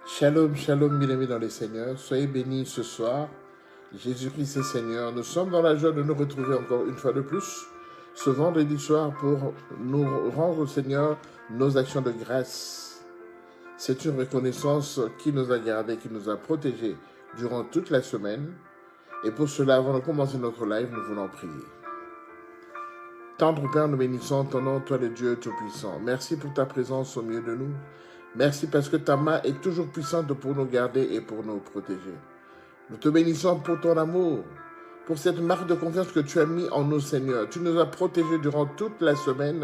Shalom, shalom, bien-aimés dans les Seigneurs. Soyez bénis ce soir. Jésus-Christ est Seigneur. Nous sommes dans la joie de nous retrouver encore une fois de plus ce vendredi soir pour nous rendre au Seigneur nos actions de grâce. C'est une reconnaissance qui nous a gardés, qui nous a protégés durant toute la semaine. Et pour cela, avant de commencer notre live, nous voulons prier. Tendre Père, nous bénissons ton nom, toi le Dieu Tout-Puissant. Merci pour ta présence au milieu de nous. Merci parce que ta main est toujours puissante pour nous garder et pour nous protéger. Nous te bénissons pour ton amour, pour cette marque de confiance que tu as mis en nous, Seigneur. Tu nous as protégés durant toute la semaine.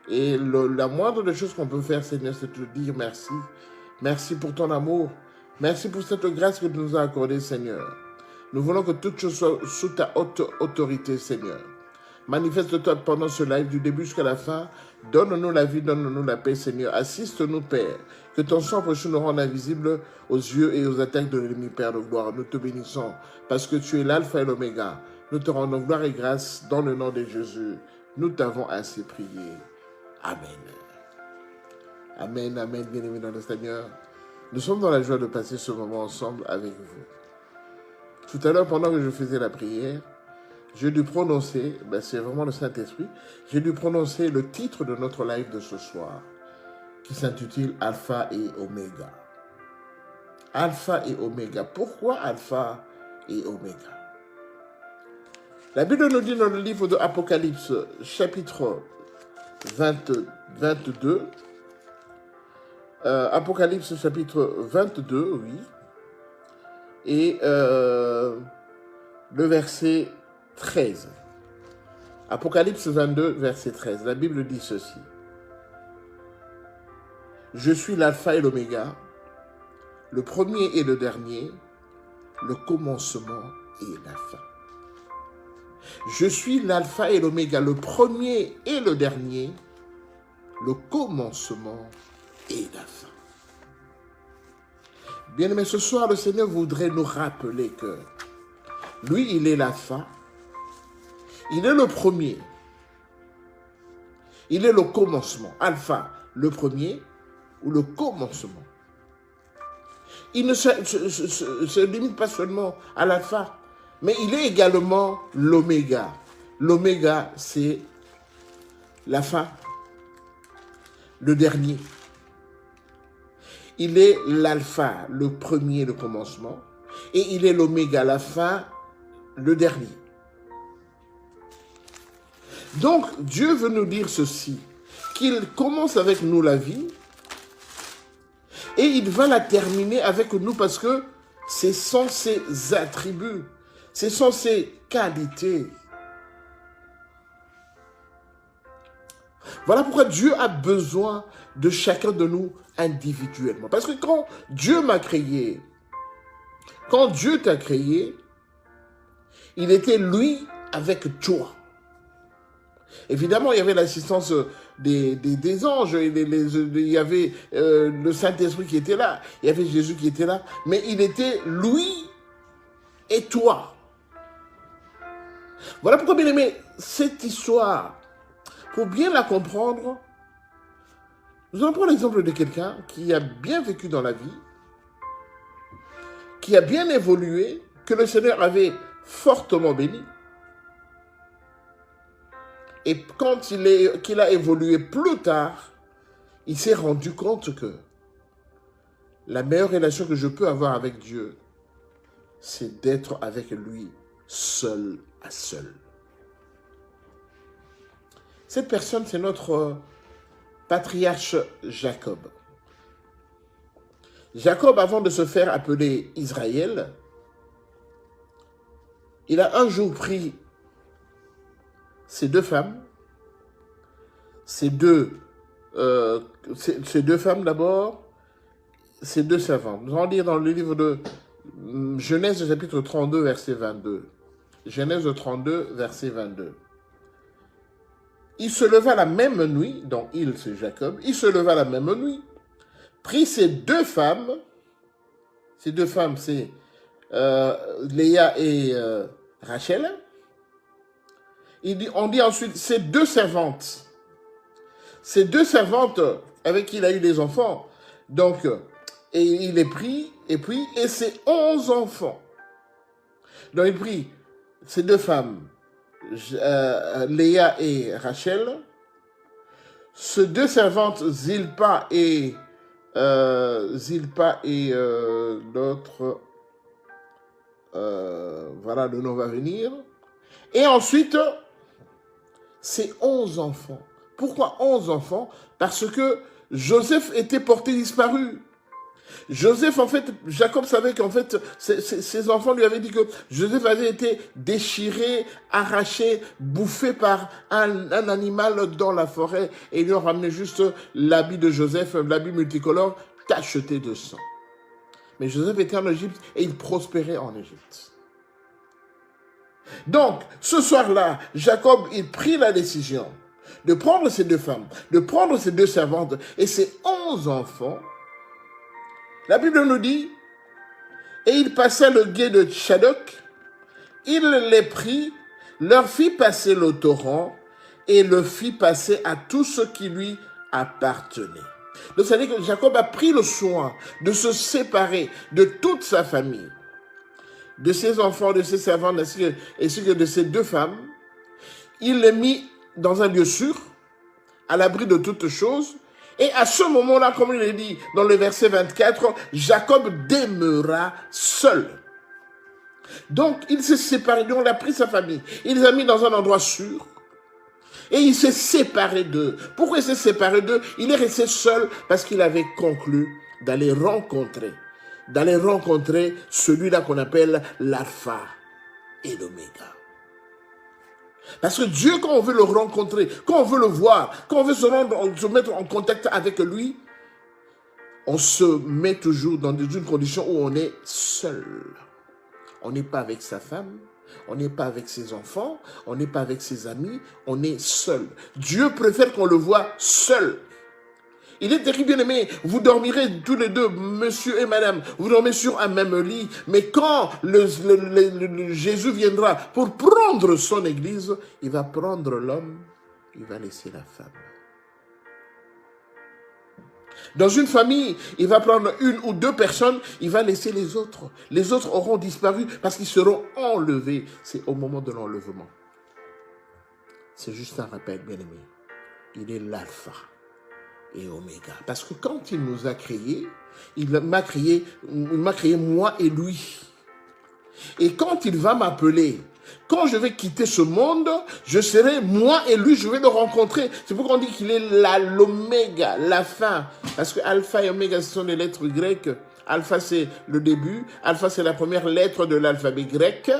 Et la moindre des choses qu'on peut faire, Seigneur, c'est te dire merci. Merci pour ton amour. Merci pour cette grâce que tu nous as accordée, Seigneur. Nous voulons que toutes choses soient sous ta haute autorité, Seigneur. Manifeste-toi pendant ce live du début jusqu'à la fin. Donne-nous la vie, donne-nous la paix, Seigneur. Assiste-nous, Père. Que ton sang précieux nous rende invisibles aux yeux et aux attaques de l'ennemi, Père de gloire. Nous te bénissons parce que tu es l'alpha et l'oméga. Nous te rendons gloire et grâce dans le nom de Jésus. Nous t'avons ainsi prié. Amen. Amen, amen, bien-aimés dans le Seigneur. Nous sommes dans la joie de passer ce moment ensemble avec vous. Tout à l'heure, pendant que je faisais la prière, j'ai dû prononcer, c'est vraiment le Saint-Esprit, j'ai dû prononcer le titre de notre live de ce soir, qui s'intitule Alpha et Oméga. Alpha et Oméga. Pourquoi Alpha et Oméga? La Bible nous dit dans le livre de Apocalypse, chapitre 22, Apocalypse chapitre 22, oui, et le verset 13. Apocalypse 22, verset 13. La Bible dit ceci. Je suis l'alpha et l'oméga, le premier et le dernier, le commencement et la fin. Je suis l'alpha et l'oméga, le premier et le dernier, le commencement et la fin. Bien-aimés, ce soir, le Seigneur voudrait nous rappeler que lui, il est l'alpha. Il est le premier. Il est le commencement. Alpha, le premier ou le commencement. Il ne se limite pas seulement à l'alpha, mais il est également l'oméga. L'oméga, c'est la fin, le dernier. Il est l'alpha, le premier, le commencement, et il est l'oméga, la fin, le dernier. Donc, Dieu veut nous dire ceci, qu'il commence avec nous la vie et il va la terminer avec nous parce que ce sont ses attributs, ce sont ses qualités. Voilà pourquoi Dieu a besoin de chacun de nous individuellement. Parce que quand Dieu m'a créé, quand Dieu t'a créé, il était lui avec toi. Évidemment, il y avait l'assistance des anges, il y avait le Saint-Esprit qui était là, il y avait Jésus qui était là, mais il était lui et toi. Voilà pourquoi, bien aimé, cette histoire, pour bien la comprendre, nous allons prendre l'exemple de quelqu'un qui a bien vécu dans la vie, qui a bien évolué, que le Seigneur avait fortement béni. Et quand qu'il a évolué plus tard, il s'est rendu compte que la meilleure relation que je peux avoir avec Dieu, c'est d'être avec lui seul à seul. Cette personne, c'est notre patriarche Jacob. Jacob, avant de se faire appeler Israël, il a un jour pris ces deux femmes, ces deux femmes d'abord, ces deux servantes. Nous allons lire dans le livre de Genèse chapitre 32, verset 22. Genèse 32, verset 22. Il se leva la même nuit, donc il, c'est Jacob, il se leva la même nuit, prit ces deux femmes, c'est Léa et Rachel. On dit ensuite ces deux servantes avec qui il a eu des enfants. Donc, et il est pris, et ses 11 enfants. Donc il prit ses deux femmes, Léa et Rachel, ses deux servantes, Zilpa et l'autre, voilà, le nom va venir. Et ensuite, ses 11 enfants. Pourquoi 11 enfants? Parce que Joseph était porté disparu. Joseph, en fait, Jacob savait qu'en fait, ses enfants lui avaient dit que Joseph avait été déchiré, arraché, bouffé par un animal dans la forêt, et ils lui ont ramené juste l'habit de Joseph, l'habit multicolore, tacheté de sang. Mais Joseph était en Égypte et il prospérait en Égypte. Donc, ce soir-là, Jacob, il prit la décision de prendre ses deux femmes, de prendre ses deux servantes et ses 11 enfants. La Bible nous dit, et il passa le gué de Tchadok, il les prit, leur fit passer le torrent et le fit passer à tout ce qui lui appartenait. Donc, c'est-à-dire que Jacob a pris le soin de se séparer de toute sa famille, de ses enfants, de ses servantes, ainsi que de ses deux femmes. Il les mit dans un lieu sûr, à l'abri de toutes choses. Et à ce moment-là, comme il est dit dans le verset 24, Jacob demeura seul. Donc, il s'est séparé, donc il a pris sa famille, il les a mis dans un endroit sûr, et il s'est séparé d'eux. Pourquoi il s'est séparé d'eux? Il est resté seul parce qu'il avait conclu d'aller rencontrer celui-là qu'on appelle l'alpha et l'oméga. Parce que Dieu, quand on veut le rencontrer, quand on veut le voir, quand on veut se mettre en contact avec lui, on se met toujours dans une condition où on est seul. On n'est pas avec sa femme, on n'est pas avec ses enfants, on n'est pas avec ses amis, on est seul. Dieu préfère qu'on le voit seul. Il est écrit, bien aimé, vous dormirez tous les deux, monsieur et madame, vous dormez sur un même lit, mais quand Jésus viendra pour prendre son église, il va prendre l'homme, il va laisser la femme. Dans une famille, il va prendre une ou deux personnes, il va laisser les autres. Les autres auront disparu parce qu'ils seront enlevés. C'est au moment de l'enlèvement. C'est juste un rappel, bien aimé. Il est l'alpha et oméga. Parce que quand il nous a créés, il m'a créé moi et lui. Et quand il va m'appeler, quand je vais quitter ce monde, je serai moi et lui, je vais le rencontrer. C'est pourquoi on dit qu'il est l'oméga, la fin. Parce que alpha et oméga, ce sont des lettres grecques. Alpha, c'est le début. Alpha, c'est la première lettre de l'alphabet grec.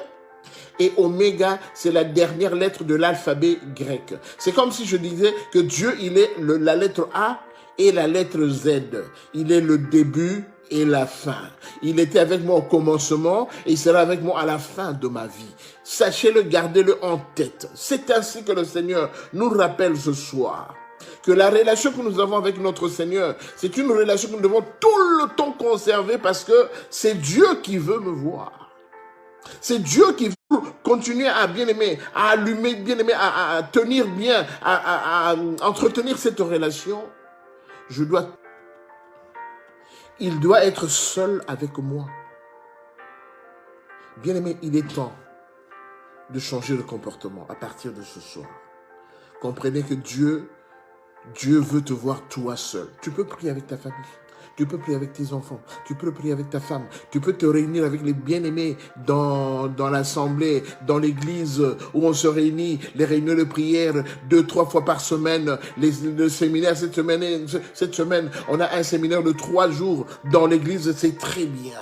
Et oméga, c'est la dernière lettre de l'alphabet grec. C'est comme si je disais que Dieu, il est la lettre A et la lettre Z. Il est le début et la fin. Il était avec moi au commencement et il sera avec moi à la fin de ma vie. Sachez-le, gardez-le en tête. C'est ainsi que le Seigneur nous rappelle ce soir que la relation que nous avons avec notre Seigneur, c'est une relation que nous devons tout le temps conserver parce que c'est Dieu qui veut me voir. C'est Dieu qui veut continuer à bien aimer, à allumer, bien aimer, à tenir bien, à entretenir cette relation. Il doit être seul avec moi. Bien aimé, il est temps de changer de comportement à partir de ce soir. Comprenez que Dieu veut te voir toi seul. Tu peux prier avec ta famille. Tu peux prier avec tes enfants, tu peux prier avec ta femme, tu peux te réunir avec les bien-aimés dans l'assemblée, dans l'église où on se réunit, les réunions de prière 2-3 fois par semaine, le séminaire cette semaine, on a un séminaire de 3 jours dans l'église, c'est très bien.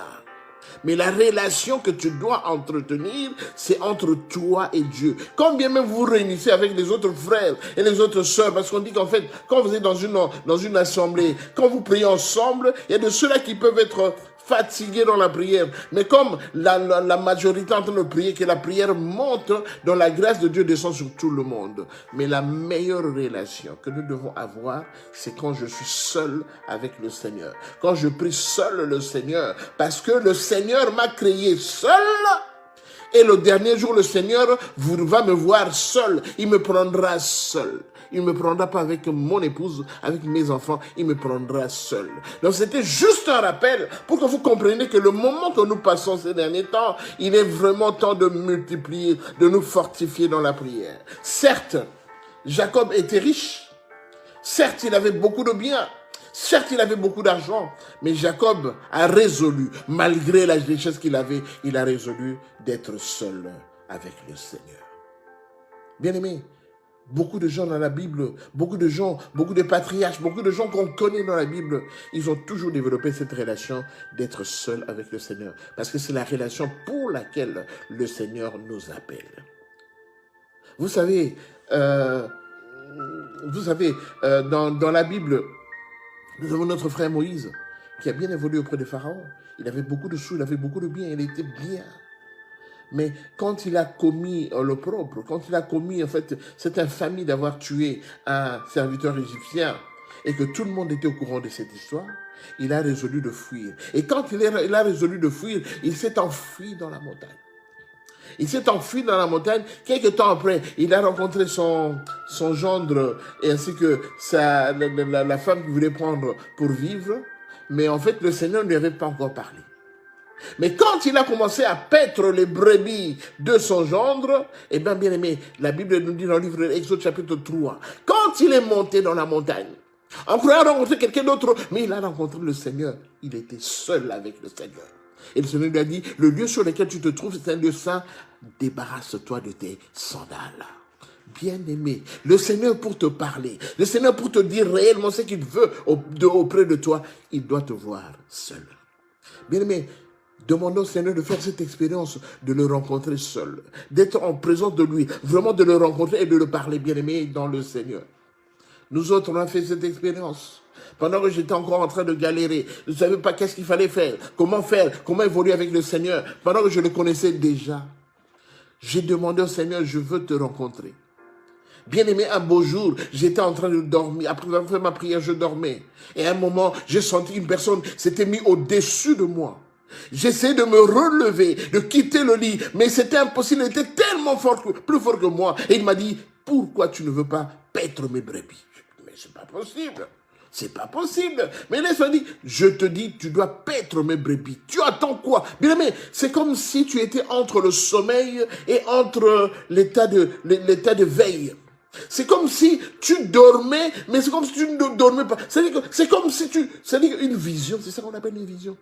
Mais la relation que tu dois entretenir, c'est entre toi et Dieu. Quand bien même vous vous réunissez avec les autres frères et les autres sœurs, parce qu'on dit qu'en fait, quand vous êtes dans une assemblée, quand vous priez ensemble, il y a de ceux-là qui peuvent être fatigués dans la prière. Mais comme la majorité est en train de prier, que la prière monte, dans la grâce de Dieu descend sur tout le monde. Mais la meilleure relation que nous devons avoir, c'est quand je suis seul avec le Seigneur. Quand je prie seul le Seigneur, parce que le Seigneur m'a créé seul, Et le dernier jour, le Seigneur va me voir seul. Il me prendra seul. Il ne me prendra pas avec mon épouse, avec mes enfants. Il me prendra seul. Donc c'était juste un rappel pour que vous compreniez que le moment que nous passons ces derniers temps, il est vraiment temps de multiplier, de nous fortifier dans la prière. Certes, Jacob était riche. Certes, il avait beaucoup de biens. Certes, il avait beaucoup d'argent, mais Jacob a résolu, malgré la richesse qu'il avait, il a résolu d'être seul avec le Seigneur. Bien-aimés, beaucoup de gens dans la Bible, beaucoup de gens, beaucoup de patriarches, beaucoup de gens qu'on connaît dans la Bible, ils ont toujours développé cette relation d'être seul avec le Seigneur. Parce que c'est la relation pour laquelle le Seigneur nous appelle. Vous savez, dans la Bible, nous avons notre frère Moïse, qui a bien évolué auprès de Pharaon. Il avait beaucoup de sous, il avait beaucoup de biens, il était bien. Mais quand il a commis l'opprobre, quand il a commis en fait cette infamie d'avoir tué un serviteur égyptien, et que tout le monde était au courant de cette histoire, il a résolu de fuir. Et quand il a résolu de fuir, il s'est enfui dans la montagne. Il s'est enfui dans la montagne. Quelques temps après, il a rencontré son gendre et ainsi que la femme qu'il voulait prendre pour vivre. Mais en fait, le Seigneur ne lui avait pas encore parlé. Mais quand il a commencé à paître les brebis de son gendre, eh bien, bien aimé, la Bible nous dit dans le livre de Exode chapitre 3, quand il est monté dans la montagne, en croyant rencontrer quelqu'un d'autre, mais il a rencontré le Seigneur. Il était seul avec le Seigneur. Et le Seigneur lui a dit, le lieu sur lequel tu te trouves, c'est un lieu saint, débarrasse-toi de tes sandales. Bien-aimé, le Seigneur pour te parler, le Seigneur pour te dire réellement ce qu'il veut auprès de toi, il doit te voir seul. Bien-aimé, demandons au Seigneur de faire cette expérience, de le rencontrer seul, d'être en présence de lui, vraiment de le rencontrer et de le parler, bien-aimé, dans le Seigneur. Nous autres, on a fait cette expérience. Pendant que j'étais encore en train de galérer, je ne savais pas qu'est-ce qu'il fallait faire, comment évoluer avec le Seigneur. Pendant que je le connaissais déjà, j'ai demandé au Seigneur, je veux te rencontrer. Bien-aimé, un beau jour, j'étais en train de dormir. Après avoir fait ma prière, je dormais. Et à un moment, j'ai senti une personne s'était mise au-dessus de moi. J'essayais de me relever, de quitter le lit, mais c'était impossible. Il était tellement fort, plus fort que moi. Et il m'a dit, pourquoi tu ne veux pas paître mes brebis? Mais c'est pas possible. C'est pas possible. Mais laisse-moi dire, je te dis, tu dois paître mes brebis. Tu attends quoi? Bien aimé, c'est comme si tu étais entre le sommeil et entre l'état de veille. C'est comme si tu dormais, mais c'est comme si tu ne dormais pas. C'est comme si c'est-à-dire une vision, c'est ça qu'on appelle une vision.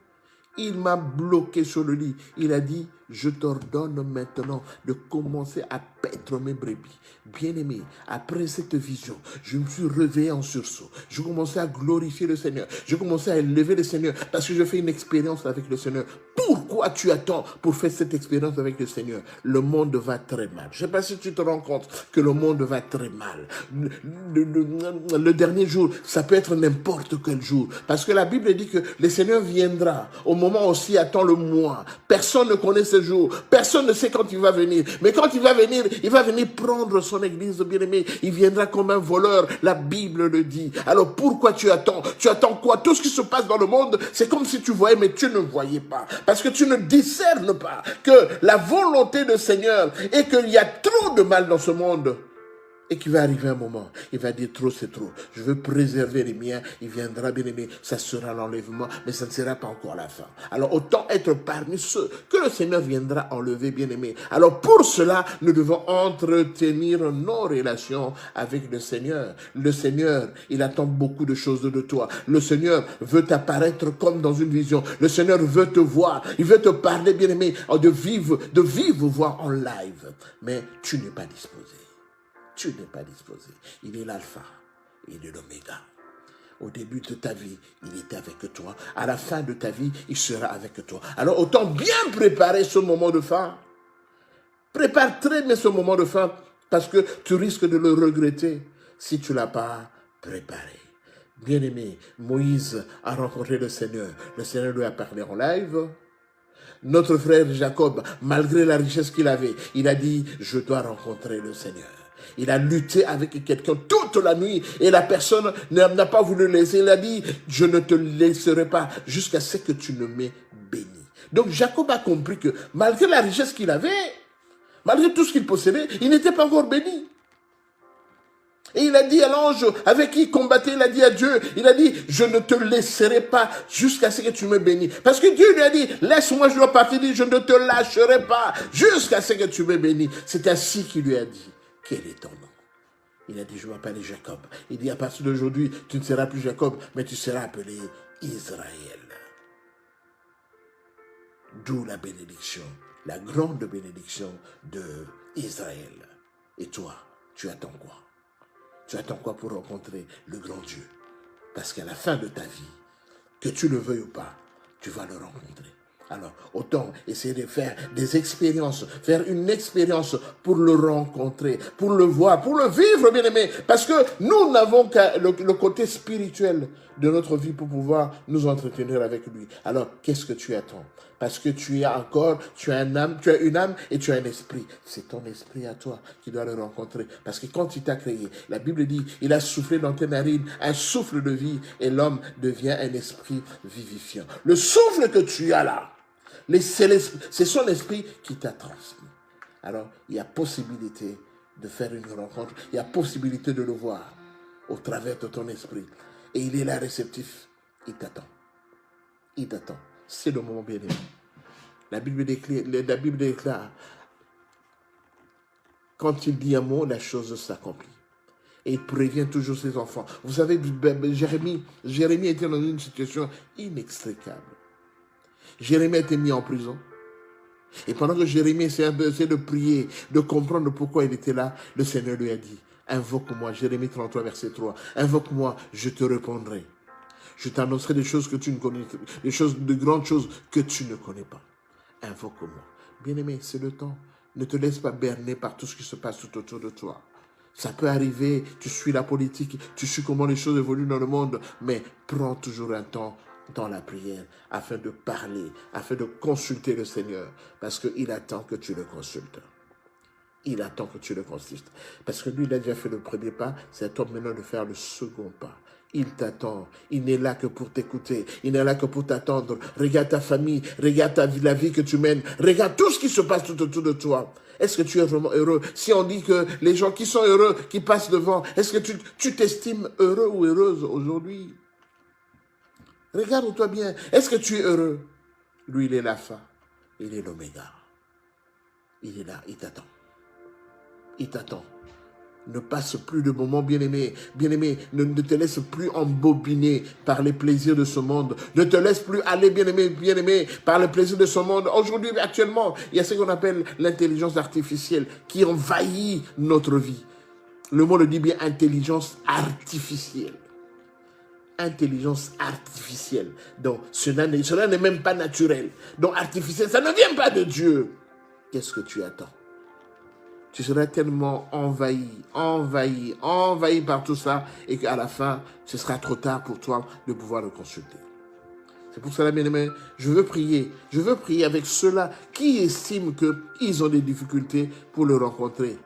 Il m'a bloqué sur le lit. Il a dit, je t'ordonne maintenant de commencer à paître mes brebis. Bien-aimé, après cette vision, je me suis réveillé en sursaut. Je commençais à glorifier le Seigneur. Je commençais à élever le Seigneur parce que je fais une expérience avec le Seigneur. Pourquoi tu attends pour faire cette expérience avec le Seigneur? Le monde va très mal. Je ne sais pas si tu te rends compte que le monde va très mal. Le dernier jour, ça peut être n'importe quel jour. Parce que la Bible dit que le Seigneur viendra au moment aussi attend le mois. Personne ne connaît ce jour. Personne ne sait quand il va venir. Mais quand il va venir prendre son église bien-aimée. Il viendra comme un voleur. La Bible le dit. Alors pourquoi tu attends? Tu attends quoi? Tout ce qui se passe dans le monde, c'est comme si tu voyais, mais tu ne voyais pas. Parce que tu ne discernes pas que la volonté du Seigneur est qu'il y a trop de mal dans ce monde. Et qu'il va arriver un moment, il va dire trop c'est trop. Je veux préserver les miens, il viendra bien aimé, ça sera l'enlèvement, mais ça ne sera pas encore la fin. Alors autant être parmi ceux que le Seigneur viendra enlever bien aimé. Alors pour cela, nous devons entretenir nos relations avec le Seigneur. Le Seigneur, il attend beaucoup de choses de toi. Le Seigneur veut t'apparaître comme dans une vision. Le Seigneur veut te voir, il veut te parler bien aimé, de vivre voir en live. Mais tu n'es pas disposé. Tu n'es pas disposé. Il est l'alpha, il est l'oméga. Au début de ta vie, il était avec toi. À la fin de ta vie, il sera avec toi. Alors autant bien préparer ce moment de fin. Prépare très bien ce moment de fin parce que tu risques de le regretter si tu ne l'as pas préparé. Bien-aimé, Moïse a rencontré le Seigneur. Le Seigneur lui a parlé en live. Notre frère Jacob, malgré la richesse qu'il avait, il a dit, je dois rencontrer le Seigneur. Il a lutté avec quelqu'un toute la nuit et la personne n'a pas voulu le laisser. Il a dit, je ne te laisserai pas jusqu'à ce que tu ne m'aies béni. Donc Jacob a compris que malgré la richesse qu'il avait, Malgré tout ce qu'il possédait, il n'était pas encore béni. Et il a dit à l'ange avec qui il combattait, il a dit à Dieu, il a dit, je ne te laisserai pas jusqu'à ce que tu me bénisses. Parce que Dieu lui a dit, laisse-moi, je dois partir, je ne te lâcherai pas jusqu'à ce que tu me bénisses. C'est ainsi qu'il lui a dit, quel est ton nom? Il a dit, je m'appelle Jacob. Il dit, à partir d'aujourd'hui, tu ne seras plus Jacob, mais tu seras appelé Israël. D'où la bénédiction, la grande bénédiction de Israël. Et toi, tu attends quoi? Tu attends quoi pour rencontrer le grand Dieu? Parce qu'à la fin de ta vie, que tu le veuilles ou pas, tu vas le rencontrer. Alors, autant essayer de faire des expériences, faire une expérience pour le rencontrer, pour le voir, pour le vivre, bien-aimé. Parce que nous n'avons qu'à le côté spirituel de notre vie pour pouvoir nous entretenir avec lui. Alors, qu'est-ce que tu attends? Parce que tu as un corps, tu as une âme et tu as un esprit. C'est ton esprit à toi qui doit le rencontrer. Parce que quand il t'a créé, la Bible dit, il a soufflé dans tes narines un souffle de vie et l'homme devient un esprit vivifiant. Le souffle que tu as là, c'est son esprit qui t'a transmis. Alors, il y a possibilité de faire une rencontre. Il y a possibilité de le voir au travers de ton esprit. Et il est là réceptif. Il t'attend. Il t'attend. C'est le moment bien-aimé. La Bible déclare, quand il dit un mot, la chose s'accomplit. Et il prévient toujours ses enfants. Vous savez, Jérémie était dans une situation inextricable. Jérémie a été mis en prison. Et pendant que Jérémie essayait de prier, de comprendre pourquoi il était là, le Seigneur lui a dit, invoque-moi, Jérémie 33, verset 3, invoque-moi, je te répondrai. Je t'annoncerai des choses que tu ne connais, de grandes choses que tu ne connais pas. Invoque-moi. Bien-aimé, c'est le temps. Ne te laisse pas berner par tout ce qui se passe tout autour de toi. Ça peut arriver, tu suis la politique, tu suis comment les choses évoluent dans le monde, mais prends toujours un temps dans la prière afin de parler, afin de consulter le Seigneur, parce qu'il attend que tu le consultes. Il attend que tu le consultes. Parce que lui, il a déjà fait le premier pas, c'est à toi maintenant de faire le second pas. Il t'attend. Il n'est là que pour t'écouter. Il n'est là que pour t'attendre. Regarde ta famille. Regarde la vie que tu mènes. Regarde tout ce qui se passe tout autour de toi. Est-ce que tu es vraiment heureux? Si on dit que les gens qui sont heureux, qui passent devant, est-ce que tu t'estimes heureux ou heureuse aujourd'hui? Regarde-toi bien. Est-ce que tu es heureux? Lui, il est l'alpha. Il est l'oméga. Il est là. Il t'attend. Il t'attend. Ne passe plus de moments, bien-aimé. Bien-aimé, ne te laisse plus embobiner par les plaisirs de ce monde. Ne te laisse plus aller, bien-aimé, par les plaisirs de ce monde. Aujourd'hui, actuellement, il y a ce qu'on appelle l'intelligence artificielle qui envahit notre vie. Le mot le dit bien, intelligence artificielle. Intelligence artificielle. Donc, cela n'est même pas naturel. Donc, artificiel, ça ne vient pas de Dieu. Qu'est-ce que tu attends? Tu seras tellement envahi par tout ça, et qu'à la fin, ce sera trop tard pour toi de pouvoir le consulter. C'est pour cela, bien aimé, je veux prier avec ceux-là qui estiment qu'ils ont des difficultés pour le rencontrer.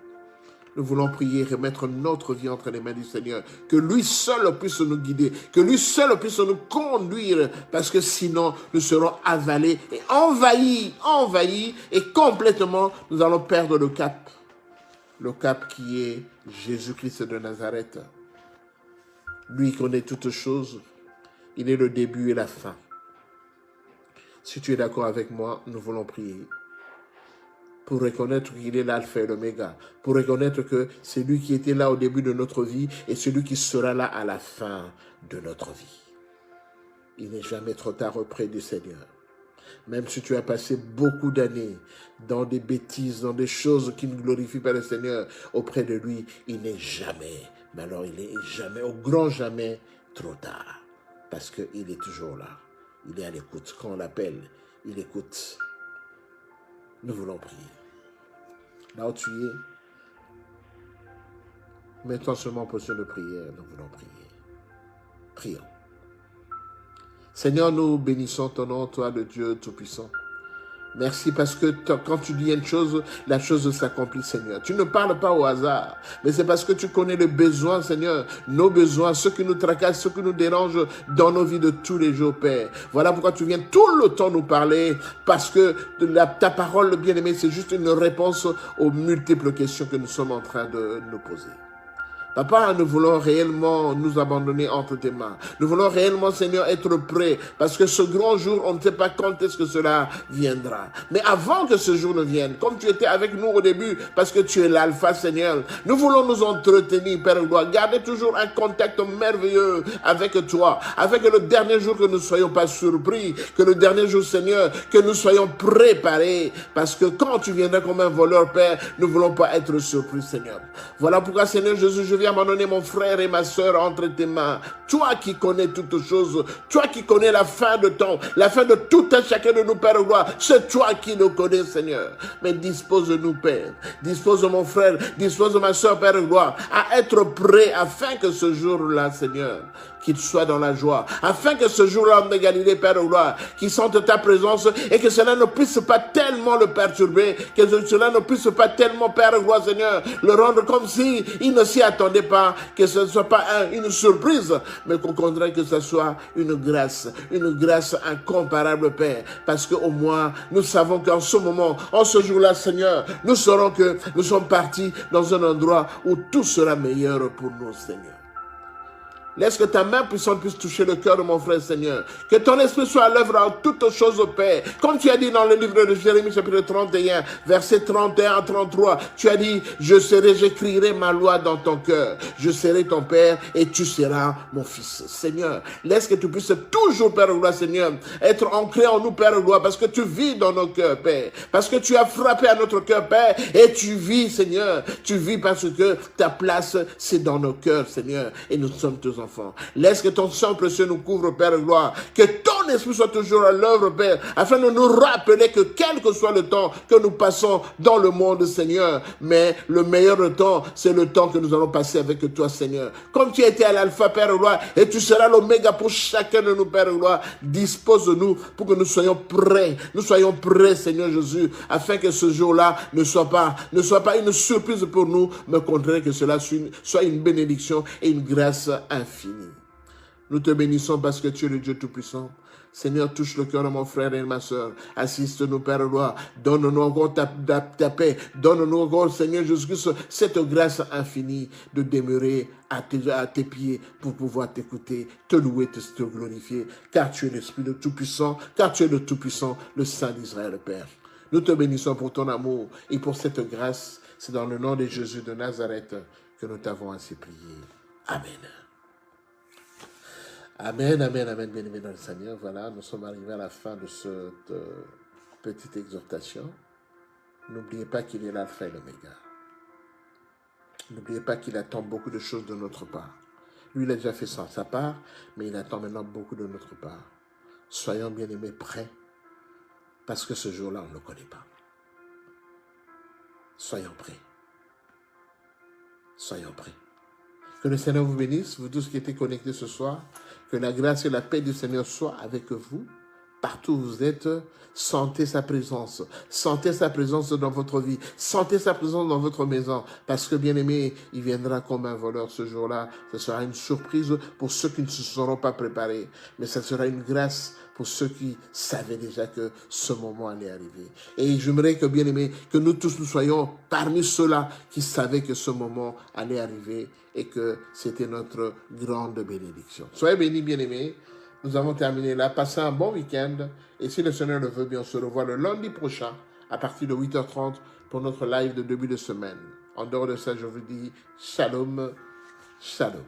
Nous voulons prier, remettre notre vie entre les mains du Seigneur, que lui seul puisse nous guider, que lui seul puisse nous conduire, parce que sinon, nous serons avalés et envahis, et complètement, nous allons perdre le cap. Le cap qui est Jésus-Christ de Nazareth. Lui connaît toutes choses. Il est le début et la fin. Si tu es d'accord avec moi, nous voulons prier. Pour reconnaître qu'il est l'alpha et l'oméga. Pour reconnaître que c'est lui qui était là au début de notre vie et celui qui sera là à la fin de notre vie. Il n'est jamais trop tard auprès du Seigneur. Même si tu as passé beaucoup d'années dans des bêtises, dans des choses qui ne glorifient pas le Seigneur, auprès de lui, il n'est jamais, mais alors il n'est jamais, au grand jamais, trop tard. Parce qu'il est toujours là. Il est à l'écoute. Quand on l'appelle, il écoute. Nous voulons prier. Là où tu es, mets-toi seulement en position de prière. Nous voulons prier. Prions. Seigneur, nous bénissons ton nom, toi le Dieu Tout-Puissant. Merci parce que quand tu dis une chose, la chose s'accomplit, Seigneur. Tu ne parles pas au hasard, mais c'est parce que tu connais les besoins, Seigneur, nos besoins, ceux qui nous tracassent, ceux qui nous dérangent dans nos vies de tous les jours, Père. Voilà pourquoi tu viens tout le temps nous parler, parce que ta parole, bien-aimé, c'est juste une réponse aux multiples questions que nous sommes en train de nous poser. Papa, nous voulons réellement nous abandonner entre tes mains. Nous voulons réellement, Seigneur, être prêts. Parce que ce grand jour, on ne sait pas quand est-ce que cela viendra. Mais avant que ce jour ne vienne, comme tu étais avec nous au début, parce que tu es l'alpha, Seigneur, nous voulons nous entretenir, Père gloire. Garder toujours un contact merveilleux avec toi. Avec le dernier jour que nous ne soyons pas surpris. Que le dernier jour, Seigneur, que nous soyons préparés. Parce que quand tu viendras comme un voleur, Père, nous ne voulons pas être surpris, Seigneur. Voilà pourquoi, Seigneur Jésus, je viens abandonner mon frère et ma soeur entre tes mains. Toi qui connais toutes choses, toi qui connais la fin de temps, la fin de tout un chacun de nous, Père gloire, c'est toi qui nous connais, Seigneur. Mais dispose-nous, Père, dispose de mon frère, dispose de ma soeur, Père gloire, à être prêt afin que ce jour-là, Seigneur, qu'il soit dans la joie, afin que ce jour-là, de Galilée, Père de gloire, qu'il sente ta présence et que cela ne puisse pas tellement le perturber, que cela ne puisse pas tellement, Père de gloire, Seigneur, le rendre comme si il ne s'y attendait pas, que ce ne soit pas une surprise, mais qu'au contraire que ce soit une grâce incomparable, Père, parce qu'au moins, nous savons qu'en ce moment, en ce jour-là, Seigneur, nous saurons que nous sommes partis dans un endroit où tout sera meilleur pour nous, Seigneur. Laisse que ta main puissante puisse toucher le cœur de mon frère, Seigneur. Que ton esprit soit à l'œuvre en toutes choses, Père. Comme tu as dit dans le livre de Jérémie, chapitre 31, versets 31 à 33, tu as dit, j'écrirai ma loi dans ton cœur. Je serai ton Père et tu seras mon Fils. Seigneur, laisse que tu puisses toujours, Père de gloire, Seigneur, être ancré en nous, Père de gloire, parce que tu vis dans nos cœurs, Père. Parce que tu as frappé à notre cœur, Père, et tu vis, Seigneur. Tu vis parce que ta place, c'est dans nos cœurs, Seigneur, et nous sommes tous enfants. Laisse que ton sang précieux nous couvre, Père de gloire. Que ton esprit soit toujours à l'œuvre, Père, afin de nous rappeler que quel que soit le temps que nous passons dans le monde, Seigneur, mais le meilleur temps, c'est le temps que nous allons passer avec toi, Seigneur. Comme tu as été à l'alpha, Père de gloire, et tu seras l'oméga pour chacun de nous, Père de gloire, dispose-nous pour que nous soyons prêts. Nous soyons prêts, Seigneur Jésus, afin que ce jour-là ne soit pas une surprise pour nous, mais au contraire que cela soit une bénédiction et une grâce infinie. Nous te bénissons parce que tu es le Dieu Tout-Puissant. Seigneur, touche le cœur de mon frère et de ma soeur. Assiste-nous, Père de gloire. Donne-nous encore ta paix. Donne-nous encore, Seigneur Jésus-Christ, cette grâce infinie de demeurer à tes pieds pour pouvoir t'écouter, te louer, te glorifier. Car tu es l'Esprit de Tout-Puissant, car tu es le Tout-Puissant, le Saint d'Israël, Père. Nous te bénissons pour ton amour et pour cette grâce. C'est dans le nom de Jésus de Nazareth que nous t'avons ainsi prié. Amen. Amen, amen, amen, bien-aimés dans le Seigneur. Voilà, nous sommes arrivés à la fin de cette petite exhortation. N'oubliez pas qu'il est l'alpha et l'oméga. N'oubliez pas qu'il attend beaucoup de choses de notre part. Lui, il a déjà fait ça, sa part, mais il attend maintenant beaucoup de notre part. Soyons bien-aimés prêts, parce que ce jour-là, on ne le connaît pas. Soyons prêts. Soyons prêts. Que le Seigneur vous bénisse, vous tous qui étiez connectés ce soir. Que la grâce et la paix du Seigneur soient avec vous. Partout où vous êtes, sentez sa présence. Sentez sa présence dans votre vie. Sentez sa présence dans votre maison. Parce que, bien-aimé, il viendra comme un voleur ce jour-là. Ce sera une surprise pour ceux qui ne se seront pas préparés. Mais ce sera une grâce pour ceux qui savaient déjà que ce moment allait arriver. Et j'aimerais que, bien-aimé, que nous tous nous soyons parmi ceux-là qui savaient que ce moment allait arriver et que c'était notre grande bénédiction. Soyez bénis, bien-aimés. Nous avons terminé là. Passez un bon week-end. Et si le Seigneur le veut bien, on se revoit le lundi prochain à partir de 8h30 pour notre live de début de semaine. En dehors de ça, je vous dis shalom, shalom.